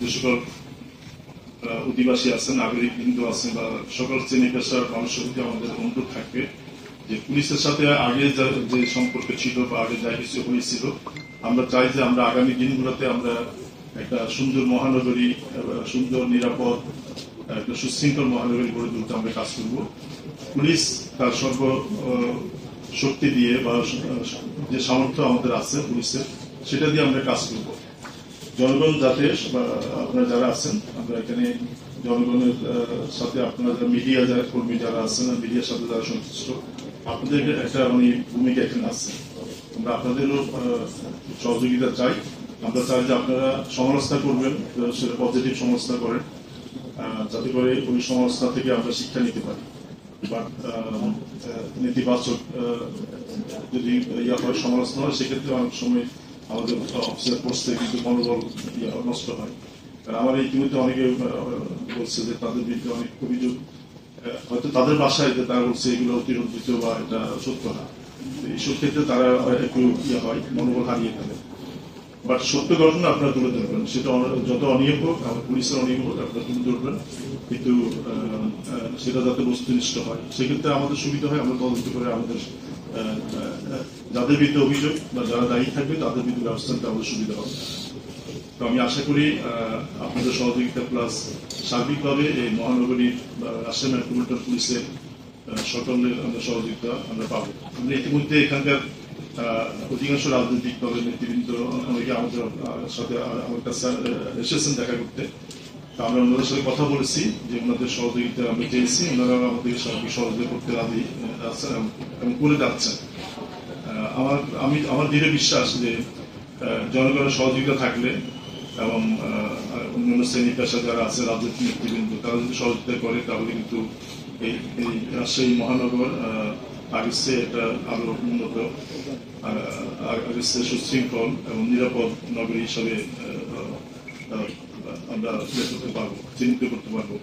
যে সকল অধিবাসী আছেন, নাগরিক হিন্দু আছেন বা সকল শ্রেণী পেশার মানুষের প্রতি আমাদের অনুরোধ থাকবে যে পুলিশের সাথে আগে যে সম্পর্ক ছিল বা আগে যা কিছু হয়েছিল, আমরা চাই যে আমরা আগামী দিনগুলোতে আমরা একটা সুন্দর মহানগরী, সুন্দর নিরাপদ একটা সুশৃঙ্খল মহানগরী গড়ে তুলতে আমরা কাজ করব। পুলিশ তার সর্ব শক্তি দিয়ে বা যে সামর্থ্য আমাদের আছে পুলিশের, সেটা দিয়ে আমরা কাজ করব। জনগণ যাতে বা আপনারা যারা আছেন, আমরা এখানে জনগণের সাথে আপনারা যারা মিডিয়া যারা কর্মী যারা আছেন, মিডিয়ার সাথে যারা সংশ্লিষ্ট, আপনাদের একটা ভূমিকা এখানে আছে। আমরা আপনাদেরও সহযোগিতা চাই। আমরা চাই যে আপনারা সমালোচনা করবেন, সেটা পজিটিভ সমালোচনা করেন, যাতে করে ওই সমালোচনা থেকে আমরা শিক্ষা নিতে পারি। বাট নেতিবাচক যদি ইয়া হয়, সমালোচনা হয়, সেক্ষেত্রে অনেক সময় আমাদের অফিসের পোস্টে কিন্তু মনোবল নষ্ট হয়। কারণ আমার ইতিমধ্যে অনেকে বলছে যে তাদের বিরুদ্ধে অনেক অভিযোগ, হয়তো তাদের বাসায় যে তারা বলছে এগুলো অতিরঞ্জিত বা এটা সত্য না। এইসব ক্ষেত্রে তারা একটু ইয়ে হয়, মনোবল হারিয়ে ফেলে। বাট সত্য ঘটনা আপনারা তুলে ধরবেন, সেটা যত অনিয়ম হোক, আমার পুলিশের অনিয়ম হোক, আপনারা তুলে ধরবেন, কিন্তু সেটা যাতে বস্তুনিষ্ঠ হয়। সেক্ষেত্রে আমাদের সুবিধা হয়, আমরা তদন্ত করে আমাদের যাদের বিরুদ্ধে অভিযোগ বা যারা দায়ী থাকবে তাদের বিরুদ্ধে ব্যবস্থা নিতে আমাদের সুবিধা হবে। তো আমি আশা করি আপনাদের সহযোগিতা প্লাস সার্বিকভাবে এই মহানগরীর বা রাজশাহী মেট্রোপলিটন পুলিশের সকলের আমরা সহযোগিতা আমরা পাবো। আমরা ইতিমধ্যে এখানকার অধিকাংশ রাজনৈতিক দলের নেতৃবৃন্দ অনেকে আমাদের সাথে আমার কাছে এসেছেন দেখা করতে। আমরা ওনাদের সাথে কথা বলেছি যে ওনাদের সহযোগিতা আমরা চেয়েছি, ওনারা আমাদের সহযোগিতা করতে রাজি আছেন এবং করে যাচ্ছেন। আমার দৃঢ় বিশ্বাস যে জনগণের সহযোগিতা থাকলে এবং অন্যান্য শ্রেণী পেশা যারা আছে, রাজনৈতিক নেতৃবৃন্দ, তারা যদি সহযোগিতা করে, তাহলে কিন্তু এই রাজশাহী মহানগর আগের চেয়ে এটা আরো উন্নত, আগের চেয়ে সুশৃঙ্খল এবং নিরাপদ নগরী হিসাবে আমরা করতে পারবো, চিহ্নিত করতে পারবো।